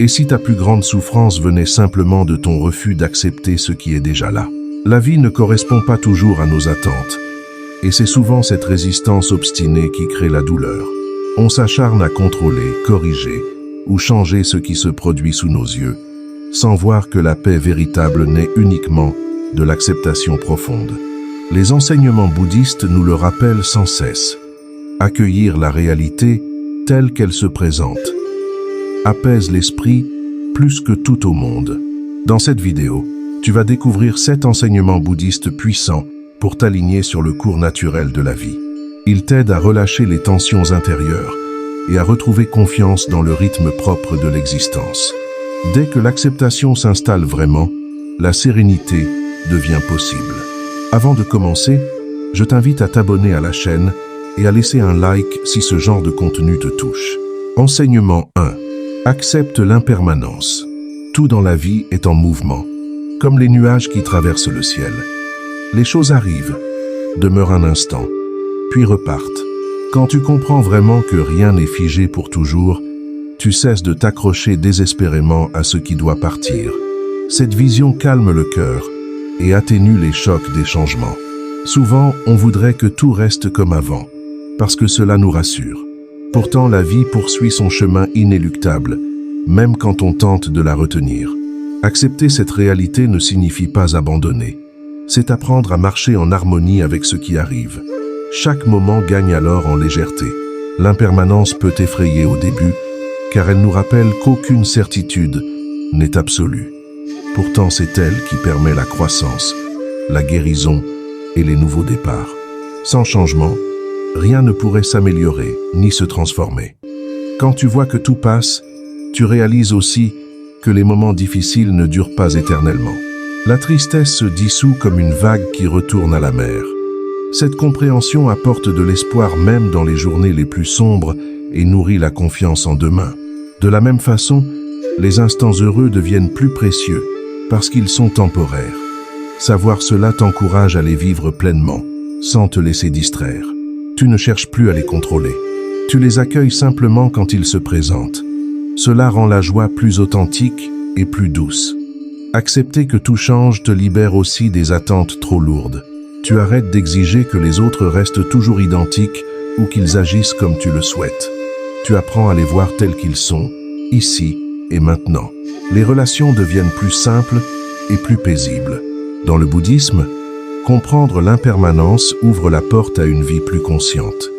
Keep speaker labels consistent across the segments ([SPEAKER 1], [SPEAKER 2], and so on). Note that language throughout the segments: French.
[SPEAKER 1] Et si ta plus grande souffrance venait simplement de ton refus d'accepter ce qui est déjà là? La vie ne correspond pas toujours à nos attentes. Et c'est souvent cette résistance obstinée qui crée la douleur. On s'acharne à contrôler, corriger ou changer ce qui se produit sous nos yeux, sans voir que la paix véritable naît uniquement de l'acceptation profonde. Les enseignements bouddhistes nous le rappellent sans cesse. Accueillir la réalité telle qu'elle se présente apaise l'esprit plus que tout au monde. Dans cette vidéo, tu vas découvrir 7 enseignements bouddhistes puissants pour t'aligner sur le cours naturel de la vie. Ils t'aident à relâcher les tensions intérieures et à retrouver confiance dans le rythme propre de l'existence. Dès que l'acceptation s'installe vraiment, la sérénité devient possible. Avant de commencer, je t'invite à t'abonner à la chaîne et à laisser un like si ce genre de contenu te touche. Enseignement 1. Accepte l'impermanence. Tout dans la vie est en mouvement, comme les nuages qui traversent le ciel. Les choses arrivent, demeurent un instant, puis repartent. Quand tu comprends vraiment que rien n'est figé pour toujours, tu cesses de t'accrocher désespérément à ce qui doit partir. Cette vision calme le cœur et atténue les chocs des changements. Souvent, on voudrait que tout reste comme avant, parce que cela nous rassure. Pourtant, la vie poursuit son chemin inéluctable, même quand on tente de la retenir. Accepter cette réalité ne signifie pas abandonner. C'est apprendre à marcher en harmonie avec ce qui arrive. Chaque moment gagne alors en légèreté. L'impermanence peut effrayer au début, car elle nous rappelle qu'aucune certitude n'est absolue. Pourtant, c'est elle qui permet la croissance, la guérison et les nouveaux départs. Sans changement, rien ne pourrait s'améliorer ni se transformer. Quand tu vois que tout passe, tu réalises aussi que les moments difficiles ne durent pas éternellement. La tristesse se dissout comme une vague qui retourne à la mer. Cette compréhension apporte de l'espoir même dans les journées les plus sombres et nourrit la confiance en demain. De la même façon, les instants heureux deviennent plus précieux parce qu'ils sont temporaires. Savoir cela t'encourage à les vivre pleinement, sans te laisser distraire. Tu ne cherches plus à les contrôler. Tu les accueilles simplement quand ils se présentent. Cela rend la joie plus authentique et plus douce. Accepter que tout change te libère aussi des attentes trop lourdes. Tu arrêtes d'exiger que les autres restent toujours identiques ou qu'ils agissent comme tu le souhaites. Tu apprends à les voir tels qu'ils sont, ici et maintenant. Les relations deviennent plus simples et plus paisibles. Dans le bouddhisme, comprendre l'impermanence ouvre la porte à une vie plus consciente.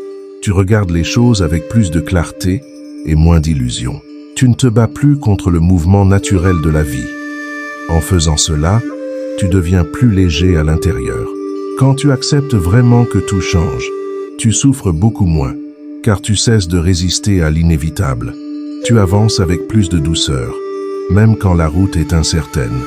[SPEAKER 1] Tu regardes les choses avec plus de clarté et moins d'illusions. Tu ne te bats plus contre le mouvement naturel de la vie. En faisant cela, tu deviens plus léger à l'intérieur. Quand tu acceptes vraiment que tout change, tu souffres beaucoup moins, car tu cesses de résister à l'inévitable. Tu avances avec plus de douceur, même quand la route est incertaine.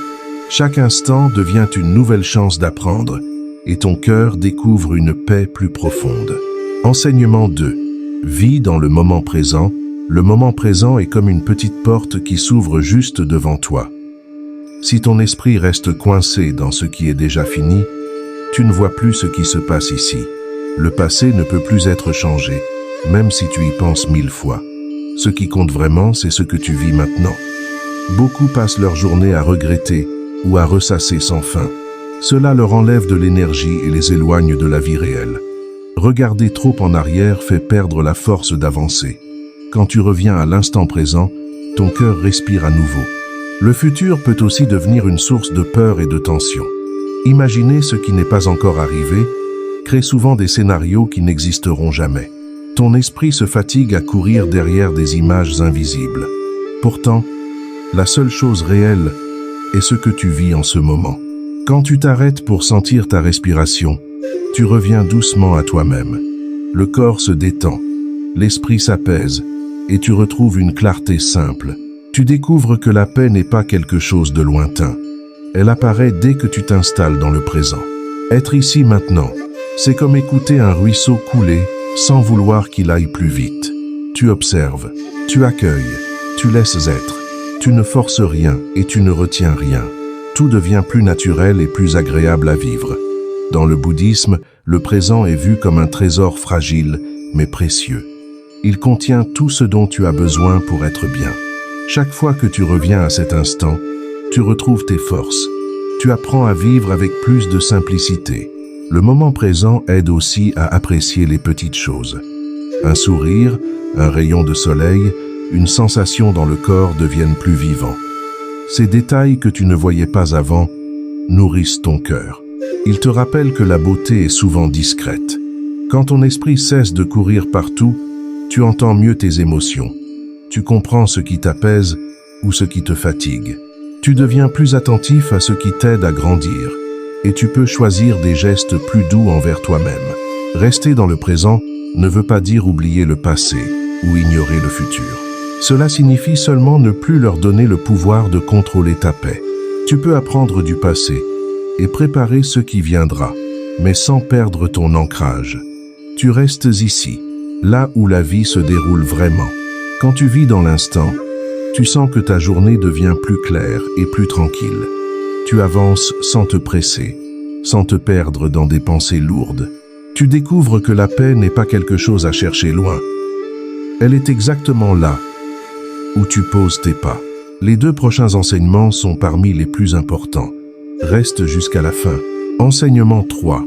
[SPEAKER 1] Chaque instant devient une nouvelle chance d'apprendre, et ton cœur découvre une paix plus profonde. Enseignement 2. Vis dans le moment présent. Le moment présent est comme une petite porte qui s'ouvre juste devant toi. Si ton esprit reste coincé dans ce qui est déjà fini, tu ne vois plus ce qui se passe ici. Le passé ne peut plus être changé, même si tu y penses 1000 fois. Ce qui compte vraiment, c'est ce que tu vis maintenant. Beaucoup passent leur journée à regretter ou à ressasser sans fin. Cela leur enlève de l'énergie et les éloigne de la vie réelle. Regarder trop en arrière fait perdre la force d'avancer. Quand tu reviens à l'instant présent, ton cœur respire à nouveau. Le futur peut aussi devenir une source de peur et de tension. Imaginer ce qui n'est pas encore arrivé crée souvent des scénarios qui n'existeront jamais. Ton esprit se fatigue à courir derrière des images invisibles. Pourtant, la seule chose réelle est ce que tu vis en ce moment. Quand tu t'arrêtes pour sentir ta respiration, tu reviens doucement à toi-même. Le corps se détend, l'esprit s'apaise et tu retrouves une clarté simple. Tu découvres que la paix n'est pas quelque chose de lointain. Elle apparaît dès que tu t'installes dans le présent. Être ici maintenant, c'est comme écouter un ruisseau couler sans vouloir qu'il aille plus vite. Tu observes, tu accueilles, tu laisses être. Tu ne forces rien et tu ne retiens rien. Tout devient plus naturel et plus agréable à vivre. Dans le bouddhisme, le présent est vu comme un trésor fragile mais précieux. Il contient tout ce dont tu as besoin pour être bien. Chaque fois que tu reviens à cet instant, tu retrouves tes forces. Tu apprends à vivre avec plus de simplicité. Le moment présent aide aussi à apprécier les petites choses. Un sourire, un rayon de soleil, une sensation dans le corps deviennent plus vivants. Ces détails que tu ne voyais pas avant nourrissent ton cœur. Ils te rappellent que la beauté est souvent discrète. Quand ton esprit cesse de courir partout, tu entends mieux tes émotions. Tu comprends ce qui t'apaise ou ce qui te fatigue. Tu deviens plus attentif à ce qui t'aide à grandir et tu peux choisir des gestes plus doux envers toi-même. Rester dans le présent ne veut pas dire oublier le passé ou ignorer le futur. Cela signifie seulement ne plus leur donner le pouvoir de contrôler ta paix. Tu peux apprendre du passé et préparer ce qui viendra, mais sans perdre ton ancrage. Tu restes ici, là où la vie se déroule vraiment. Quand tu vis dans l'instant, tu sens que ta journée devient plus claire et plus tranquille. Tu avances sans te presser, sans te perdre dans des pensées lourdes. Tu découvres que la paix n'est pas quelque chose à chercher loin. Elle est exactement là, où tu poses tes pas. Les 2 prochains enseignements sont parmi les plus importants. Reste jusqu'à la fin. Enseignement 3.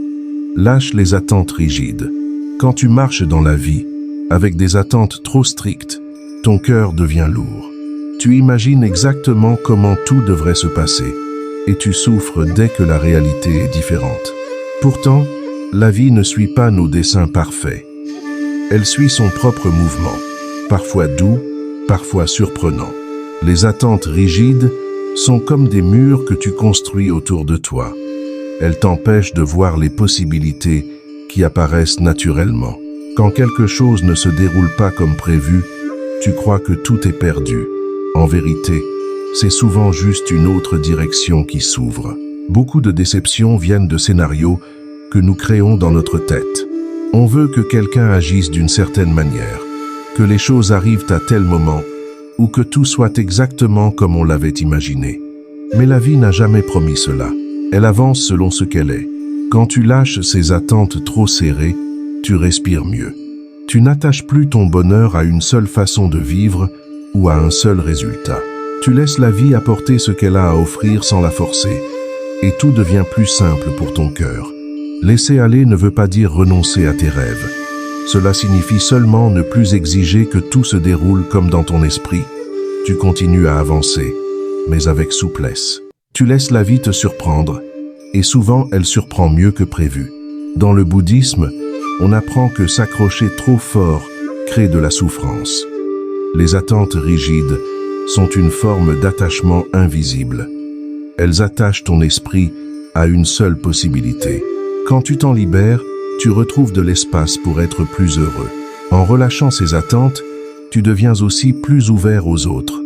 [SPEAKER 1] Lâche les attentes rigides. Quand tu marches dans la vie, avec des attentes trop strictes, ton cœur devient lourd. Tu imagines exactement comment tout devrait se passer, et tu souffres dès que la réalité est différente. Pourtant, la vie ne suit pas nos desseins parfaits. Elle suit son propre mouvement, parfois doux, parfois surprenant. Les attentes rigides sont comme des murs que tu construis autour de toi. Elles t'empêchent de voir les possibilités qui apparaissent naturellement. Quand quelque chose ne se déroule pas comme prévu, tu crois que tout est perdu. En vérité, c'est souvent juste une autre direction qui s'ouvre. Beaucoup de déceptions viennent de scénarios que nous créons dans notre tête. On veut que quelqu'un agisse d'une certaine manière, que les choses arrivent à tel moment, ou que tout soit exactement comme on l'avait imaginé. Mais la vie n'a jamais promis cela. Elle avance selon ce qu'elle est. Quand tu lâches ces attentes trop serrées, tu respires mieux. Tu n'attaches plus ton bonheur à une seule façon de vivre ou à un seul résultat. Tu laisses la vie apporter ce qu'elle a à offrir sans la forcer, et tout devient plus simple pour ton cœur. Laisser aller ne veut pas dire renoncer à tes rêves. Cela signifie seulement ne plus exiger que tout se déroule comme dans ton esprit. Tu continues à avancer, mais avec souplesse. Tu laisses la vie te surprendre, et souvent elle surprend mieux que prévu. Dans le bouddhisme, on apprend que s'accrocher trop fort crée de la souffrance. Les attentes rigides sont une forme d'attachement invisible. Elles attachent ton esprit à une seule possibilité. Quand tu t'en libères, tu retrouves de l'espace pour être plus heureux. En relâchant ces attentes, tu deviens aussi plus ouvert aux autres.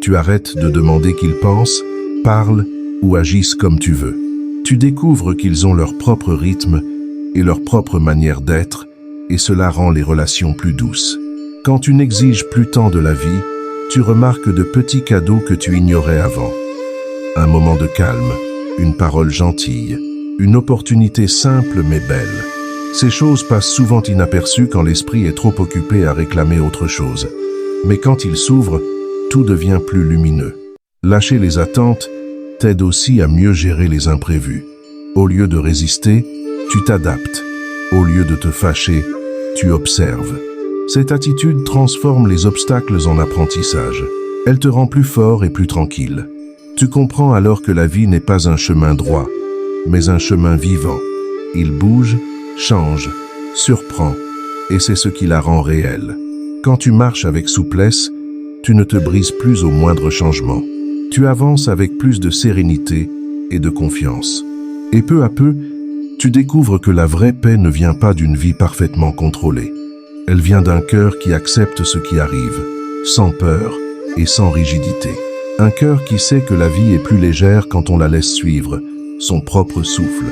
[SPEAKER 1] Tu arrêtes de demander qu'ils pensent, parlent ou agissent comme tu veux. Tu découvres qu'ils ont leur propre rythme et leur propre manière d'être, et cela rend les relations plus douces. Quand tu n'exiges plus tant de la vie, tu remarques de petits cadeaux que tu ignorais avant. Un moment de calme, une parole gentille, une opportunité simple mais belle. Ces choses passent souvent inaperçues quand l'esprit est trop occupé à réclamer autre chose. Mais quand il s'ouvre, tout devient plus lumineux. Lâcher les attentes t'aide aussi à mieux gérer les imprévus. Au lieu de résister, tu t'adaptes. Au lieu de te fâcher, tu observes. Cette attitude transforme les obstacles en apprentissage. Elle te rend plus fort et plus tranquille. Tu comprends alors que la vie n'est pas un chemin droit, mais un chemin vivant. Il bouge, change, surprend, et c'est ce qui la rend réelle. Quand tu marches avec souplesse, tu ne te brises plus au moindre changement. Tu avances avec plus de sérénité et de confiance. Et peu à peu, tu découvres que la vraie paix ne vient pas d'une vie parfaitement contrôlée. Elle vient d'un cœur qui accepte ce qui arrive, sans peur et sans rigidité. Un cœur qui sait que la vie est plus légère quand on la laisse suivre son propre souffle.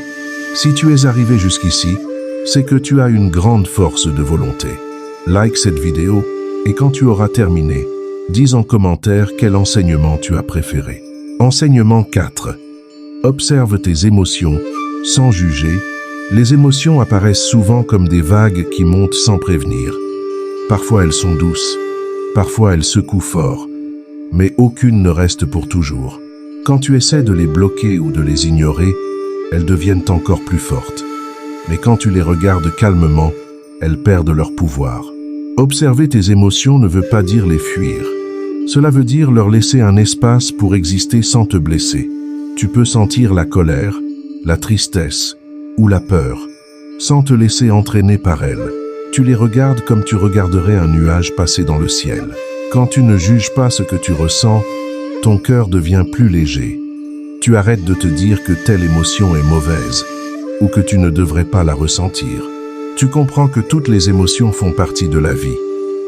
[SPEAKER 1] Si tu es arrivé jusqu'ici, c'est que tu as une grande force de volonté. Like cette vidéo et quand tu auras terminé, dis en commentaire quel enseignement tu as préféré. Enseignement 4. Observe tes émotions sans juger. Les émotions apparaissent souvent comme des vagues qui montent sans prévenir. Parfois elles sont douces, parfois elles secouent fort, Mais aucune ne reste pour toujours. Quand tu essaies de les bloquer ou de les ignorer, elles deviennent encore plus fortes. Mais quand tu les regardes calmement, elles perdent leur pouvoir. Observer tes émotions ne veut pas dire les fuir. Cela veut dire leur laisser un espace pour exister sans te blesser. Tu peux sentir la colère, la tristesse ou la peur, sans te laisser entraîner par elles. Tu les regardes comme tu regarderais un nuage passer dans le ciel. Quand tu ne juges pas ce que tu ressens, ton cœur devient plus léger. Tu arrêtes de te dire que telle émotion est mauvaise ou que tu ne devrais pas la ressentir. Tu comprends que toutes les émotions font partie de la vie.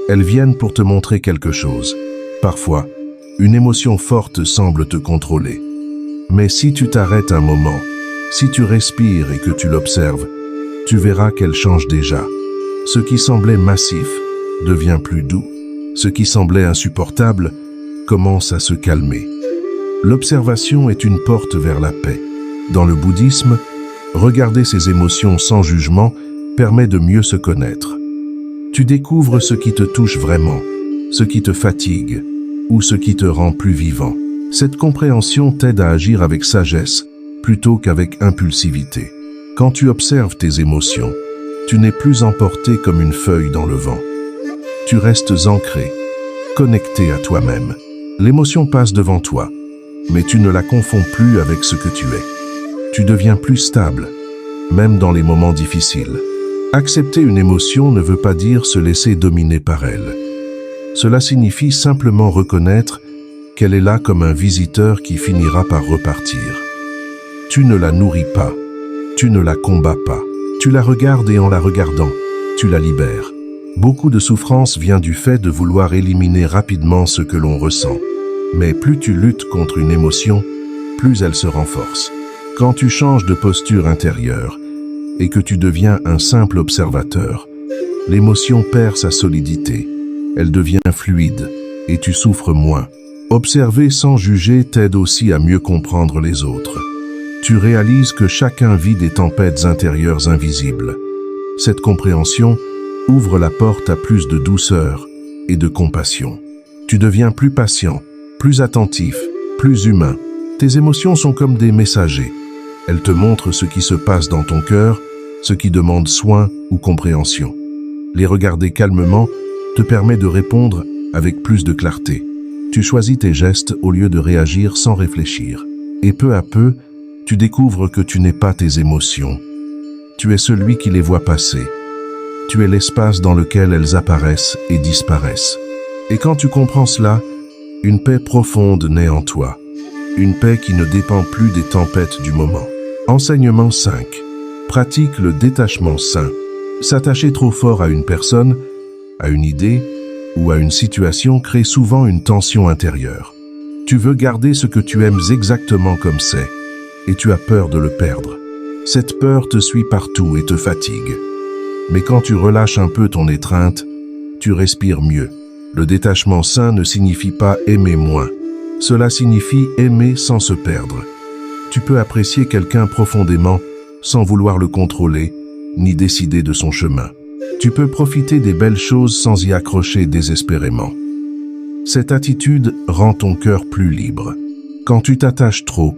[SPEAKER 1] Elles viennent pour te montrer quelque chose. Parfois, une émotion forte semble te contrôler. Mais si tu t'arrêtes un moment, si tu respires et que tu l'observes, tu verras qu'elle change déjà. Ce qui semblait massif devient plus doux. Ce qui semblait insupportable commence à se calmer. L'observation est une porte vers la paix. Dans le bouddhisme, regarder ses émotions sans jugement permet de mieux se connaître. Tu découvres ce qui te touche vraiment, ce qui te fatigue ou ce qui te rend plus vivant. Cette compréhension t'aide à agir avec sagesse plutôt qu'avec impulsivité. Quand tu observes tes émotions, tu n'es plus emporté comme une feuille dans le vent. Tu restes ancré, connecté à toi-même. L'émotion passe devant toi, mais tu ne la confonds plus avec ce que tu es. Tu deviens plus stable, même dans les moments difficiles. Accepter une émotion ne veut pas dire se laisser dominer par elle. Cela signifie simplement reconnaître qu'elle est là comme un visiteur qui finira par repartir. Tu ne la nourris pas, tu ne la combats pas. Tu la regardes et en la regardant, tu la libères. Beaucoup de souffrance vient du fait de vouloir éliminer rapidement ce que l'on ressent. Mais plus tu luttes contre une émotion, plus elle se renforce. Quand tu changes de posture intérieure et que tu deviens un simple observateur, l'émotion perd sa solidité. Elle devient fluide et tu souffres moins. Observer sans juger t'aide aussi à mieux comprendre les autres. Tu réalises que chacun vit des tempêtes intérieures invisibles. Cette compréhension ouvre la porte à plus de douceur et de compassion. Tu deviens plus patient, plus attentif, plus humain. Tes émotions sont comme des messagers. Elles te montrent ce qui se passe dans ton cœur, ce qui demande soin ou compréhension. Les regarder calmement te permet de répondre avec plus de clarté. Tu choisis tes gestes au lieu de réagir sans réfléchir. Et peu à peu, tu découvres que tu n'es pas tes émotions. Tu es celui qui les voit passer. Tu es l'espace dans lequel elles apparaissent et disparaissent. Et quand tu comprends cela, une paix profonde naît en toi. Une paix qui ne dépend plus des tempêtes du moment. Enseignement 5. Pratique le détachement sain. S'attacher trop fort à une personne, à une idée ou à une situation crée souvent une tension intérieure. Tu veux garder ce que tu aimes exactement comme c'est, et tu as peur de le perdre. Cette peur te suit partout et te fatigue. Mais quand tu relâches un peu ton étreinte, tu respires mieux. Le détachement sain ne signifie pas aimer moins. Cela signifie aimer sans se perdre. Tu peux apprécier quelqu'un profondément sans vouloir le contrôler, ni décider de son chemin. Tu peux profiter des belles choses sans y accrocher désespérément. Cette attitude rend ton cœur plus libre. Quand tu t'attaches trop,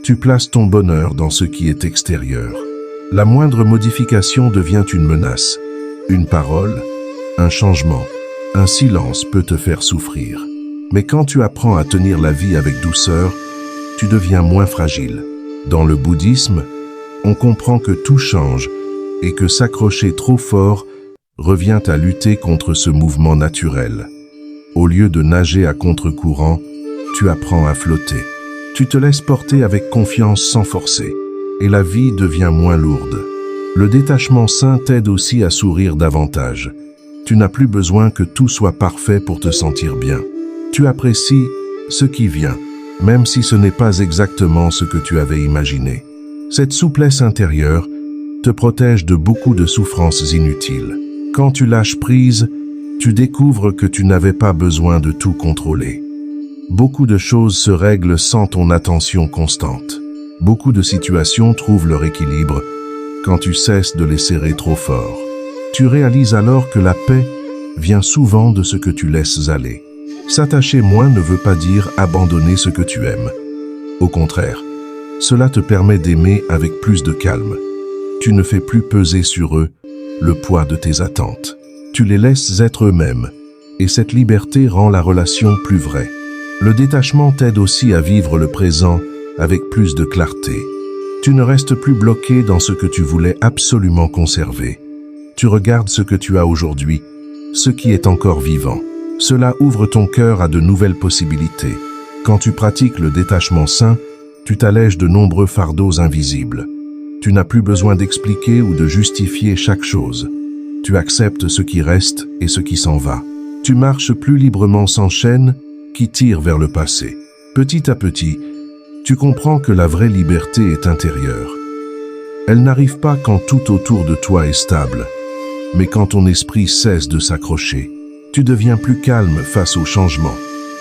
[SPEAKER 1] tu places ton bonheur dans ce qui est extérieur. La moindre modification devient une menace. Une parole, un changement, un silence peut te faire souffrir. Mais quand tu apprends à tenir la vie avec douceur, tu deviens moins fragile. Dans le bouddhisme, on comprend que tout change et que s'accrocher trop fort revient à lutter contre ce mouvement naturel. Au lieu de nager à contre-courant, tu apprends à flotter. Tu te laisses porter avec confiance sans forcer, et la vie devient moins lourde. Le détachement sain t'aide aussi à sourire davantage. Tu n'as plus besoin que tout soit parfait pour te sentir bien. Tu apprécies ce qui vient, même si ce n'est pas exactement ce que tu avais imaginé. Cette souplesse intérieure te protège de beaucoup de souffrances inutiles. Quand tu lâches prise, tu découvres que tu n'avais pas besoin de tout contrôler. Beaucoup de choses se règlent sans ton attention constante. Beaucoup de situations trouvent leur équilibre quand tu cesses de les serrer trop fort. Tu réalises alors que la paix vient souvent de ce que tu laisses aller. S'attacher moins ne veut pas dire abandonner ce que tu aimes. Au contraire, cela te permet d'aimer avec plus de calme. Tu ne fais plus peser sur eux le poids de tes attentes. Tu les laisses être eux-mêmes, et cette liberté rend la relation plus vraie. Le détachement t'aide aussi à vivre le présent avec plus de clarté. Tu ne restes plus bloqué dans ce que tu voulais absolument conserver. Tu regardes ce que tu as aujourd'hui, ce qui est encore vivant. Cela ouvre ton cœur à de nouvelles possibilités. Quand tu pratiques le détachement sain, tu t'allèges de nombreux fardeaux invisibles. Tu n'as plus besoin d'expliquer ou de justifier chaque chose. Tu acceptes ce qui reste et ce qui s'en va. Tu marches plus librement sans chaîne qui tire vers le passé. Petit à petit, tu comprends que la vraie liberté est intérieure. Elle n'arrive pas quand tout autour de toi est stable, mais quand ton esprit cesse de s'accrocher. Tu deviens plus calme face au changement.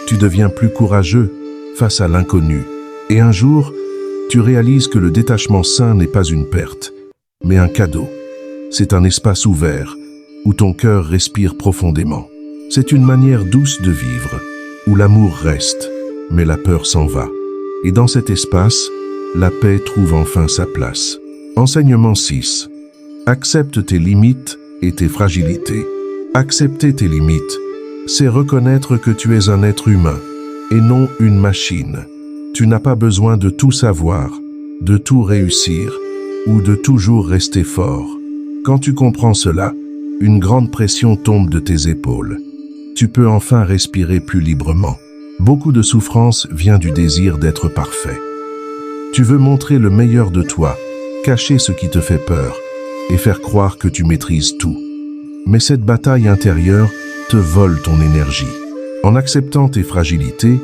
[SPEAKER 1] Tu deviens plus courageux face à l'inconnu. Et un jour, tu réalises que le détachement sain n'est pas une perte, mais un cadeau. C'est un espace ouvert, où ton cœur respire profondément. C'est une manière douce de vivre, où l'amour reste, mais la peur s'en va. Et dans cet espace, la paix trouve enfin sa place. Enseignement 6. Accepte tes limites et tes fragilités. Accepter tes limites, c'est reconnaître que tu es un être humain, et non une machine. Tu n'as pas besoin de tout savoir, de tout réussir, ou de toujours rester fort. Quand tu comprends cela, une grande pression tombe de tes épaules. Tu peux enfin respirer plus librement. Beaucoup de souffrance vient du désir d'être parfait. Tu veux montrer le meilleur de toi, cacher ce qui te fait peur, et faire croire que tu maîtrises tout. Mais cette bataille intérieure te vole ton énergie. En acceptant tes fragilités,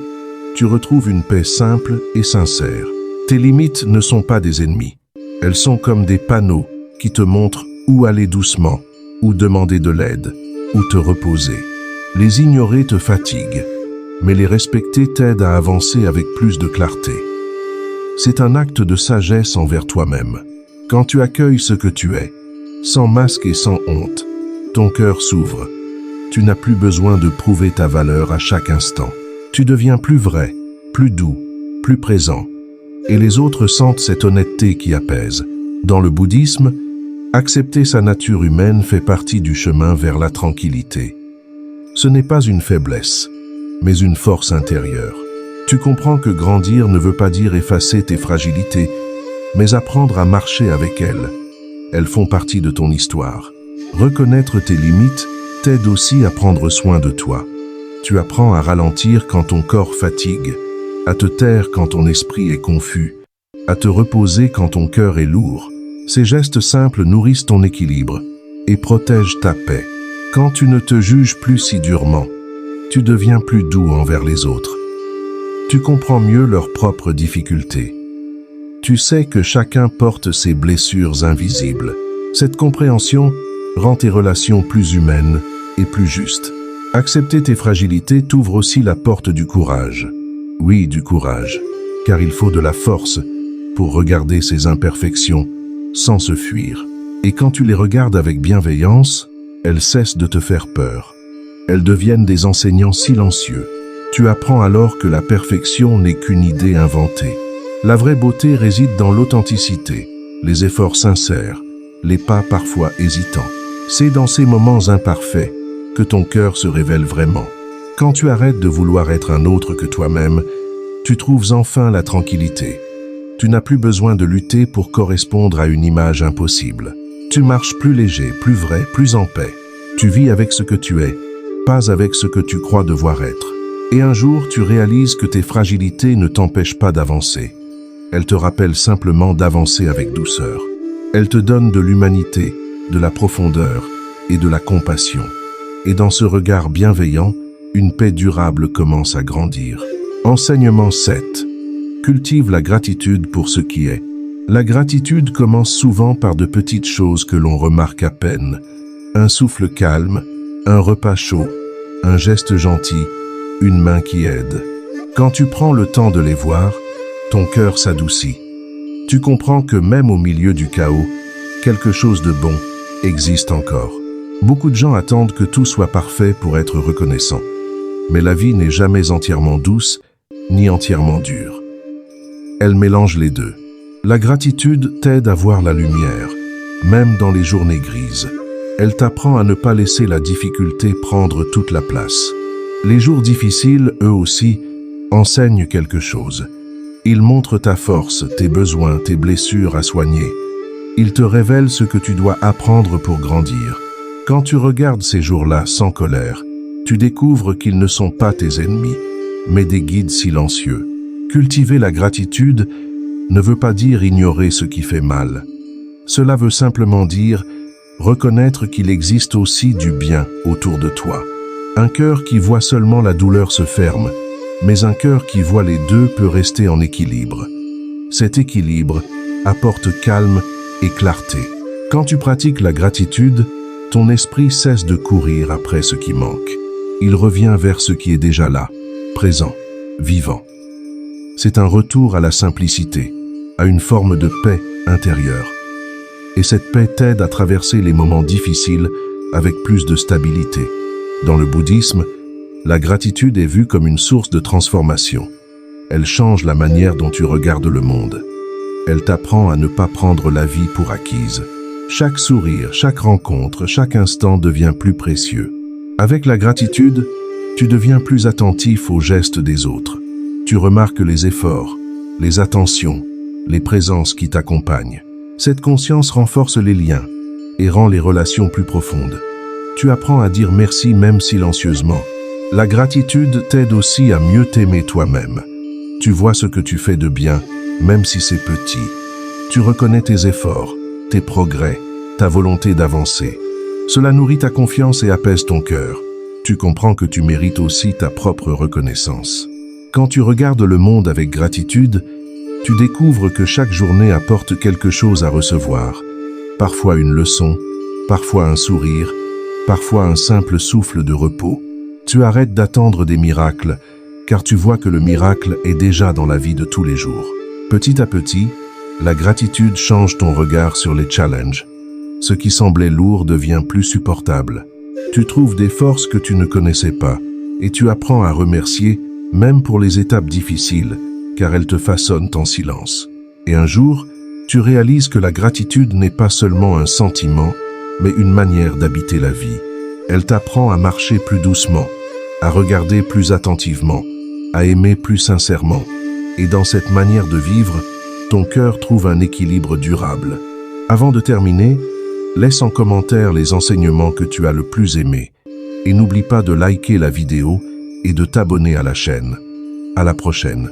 [SPEAKER 1] tu retrouves une paix simple et sincère. Tes limites ne sont pas des ennemis. Elles sont comme des panneaux qui te montrent où aller doucement, où demander de l'aide, où te reposer. Les ignorer te fatigue, mais les respecter t'aide à avancer avec plus de clarté. C'est un acte de sagesse envers toi-même. Quand tu accueilles ce que tu es, sans masque et sans honte, ton cœur s'ouvre. Tu n'as plus besoin de prouver ta valeur à chaque instant. Tu deviens plus vrai, plus doux, plus présent. Et les autres sentent cette honnêteté qui apaise. Dans le bouddhisme, accepter sa nature humaine fait partie du chemin vers la tranquillité. Ce n'est pas une faiblesse, mais une force intérieure. Tu comprends que grandir ne veut pas dire effacer tes fragilités, mais apprendre à marcher avec elles. Elles font partie de ton histoire. Reconnaître tes limites t'aide aussi à prendre soin de toi. Tu apprends à ralentir quand ton corps fatigue, à te taire quand ton esprit est confus, à te reposer quand ton cœur est lourd. Ces gestes simples nourrissent ton équilibre et protègent ta paix. Quand tu ne te juges plus si durement, tu deviens plus doux envers les autres. Tu comprends mieux leurs propres difficultés. Tu sais que chacun porte ses blessures invisibles. Cette compréhension rend tes relations plus humaines et plus justes. Accepter tes fragilités t'ouvre aussi la porte du courage. Oui, du courage, car il faut de la force pour regarder ses imperfections sans se fuir. Et quand tu les regardes avec bienveillance, elles cessent de te faire peur. Elles deviennent des enseignants silencieux. Tu apprends alors que la perfection n'est qu'une idée inventée. La vraie beauté réside dans l'authenticité, les efforts sincères, les pas parfois hésitants. C'est dans ces moments imparfaits que ton cœur se révèle vraiment. Quand tu arrêtes de vouloir être un autre que toi-même, tu trouves enfin la tranquillité. Tu n'as plus besoin de lutter pour correspondre à une image impossible. Tu marches plus léger, plus vrai, plus en paix. Tu vis avec ce que tu es, pas avec ce que tu crois devoir être. Et un jour, tu réalises que tes fragilités ne t'empêchent pas d'avancer. Elles te rappellent simplement d'avancer avec douceur. Elles te donnent de l'humanité, de la profondeur et de la compassion. Et dans ce regard bienveillant, une paix durable commence à grandir. Enseignement 7. Cultive la gratitude pour ce qui est. La gratitude commence souvent par de petites choses que l'on remarque à peine. Un souffle calme, un repas chaud, un geste gentil, une main qui aide. Quand tu prends le temps de les voir, ton cœur s'adoucit. Tu comprends que même au milieu du chaos, quelque chose de bon existe encore. Beaucoup de gens attendent que tout soit parfait pour être reconnaissant. Mais la vie n'est jamais entièrement douce, ni entièrement dure. Elle mélange les deux. La gratitude t'aide à voir la lumière, même dans les journées grises. Elle t'apprend à ne pas laisser la difficulté prendre toute la place. Les jours difficiles, eux aussi, enseignent quelque chose. Ils montrent ta force, tes besoins, tes blessures à soigner. Ils te révèlent ce que tu dois apprendre pour grandir. Quand tu regardes ces jours-là sans colère, tu découvres qu'ils ne sont pas tes ennemis, mais des guides silencieux. Cultiver la gratitude ne veut pas dire ignorer ce qui fait mal. Cela veut simplement dire reconnaître qu'il existe aussi du bien autour de toi. Un cœur qui voit seulement la douleur se ferme, mais un cœur qui voit les deux peut rester en équilibre. Cet équilibre apporte calme et clarté. Quand tu pratiques la gratitude, ton esprit cesse de courir après ce qui manque. Il revient vers ce qui est déjà là, présent, vivant. C'est un retour à la simplicité, à une forme de paix intérieure. Et cette paix t'aide à traverser les moments difficiles avec plus de stabilité. Dans le bouddhisme, la gratitude est vue comme une source de transformation. Elle change la manière dont tu regardes le monde. Elle t'apprend à ne pas prendre la vie pour acquise. Chaque sourire, chaque rencontre, chaque instant devient plus précieux. Avec la gratitude, tu deviens plus attentif aux gestes des autres. Tu remarques les efforts, les attentions, les présences qui t'accompagnent. Cette conscience renforce les liens et rend les relations plus profondes. Tu apprends à dire merci même silencieusement. La gratitude t'aide aussi à mieux t'aimer toi-même. Tu vois ce que tu fais de bien, même si c'est petit. Tu reconnais tes efforts, tes progrès, ta volonté d'avancer. Cela nourrit ta confiance et apaise ton cœur. Tu comprends que tu mérites aussi ta propre reconnaissance. Quand tu regardes le monde avec gratitude, tu découvres que chaque journée apporte quelque chose à recevoir. Parfois une leçon, parfois un sourire, parfois un simple souffle de repos. Tu arrêtes d'attendre des miracles, car tu vois que le miracle est déjà dans la vie de tous les jours. Petit à petit, la gratitude change ton regard sur les challenges. Ce qui semblait lourd devient plus supportable. Tu trouves des forces que tu ne connaissais pas, et tu apprends à remercier, même pour les étapes difficiles, car elles te façonnent en silence. Et un jour, tu réalises que la gratitude n'est pas seulement un sentiment, mais une manière d'habiter la vie. Elle t'apprend à marcher plus doucement, à regarder plus attentivement, à aimer plus sincèrement. Et dans cette manière de vivre, ton cœur trouve un équilibre durable. Avant de terminer, laisse en commentaire les enseignements que tu as le plus aimés. Et n'oublie pas de liker la vidéo et de t'abonner à la chaîne. À la prochaine.